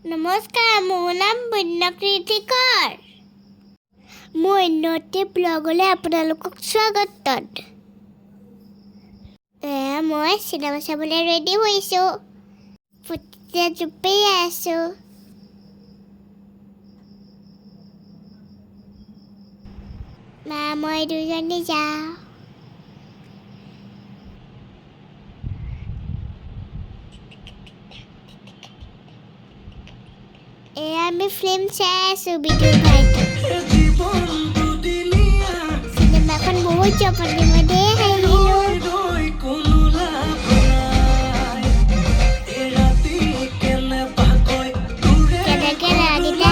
নমস্কাৰ, মোৰ নাম বন্যকৃতিকৰ। মোৰ উন্নতি ব্লগলৈ আপোনালোকক স্বাগতম। মই চিনেমা চাবলৈ ৰেডি হৈছোঁ। ফুটিতে জুপি আছোঁ। মা মই দুজনী যাওঁ। আমি ফিল্ম চাই আছোঁ বিদুৰ ভাইটি। চিনেমাখন বহুত জমনি মই দেই হাঁহিলোঁ। কেনেকৈ ল'ৰাকেইটা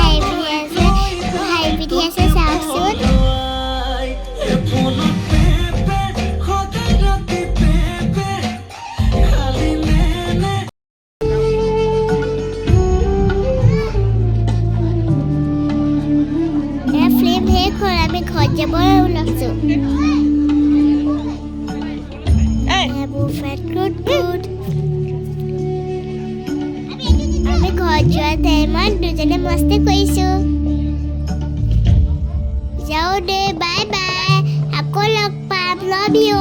হাঁহি পিন্ধি আছে চাওকচোন। ফিল্ম শেষ হ'ল, আমি ঘৰত যাব ওলাইছোঁ। আমি ঘৰত যোৱা টাইমত দুজনে মস্তি কৰিছোঁ। যাওঁ দে, বাই বাই, আকৌ লগ পাম, লাভ ইউ।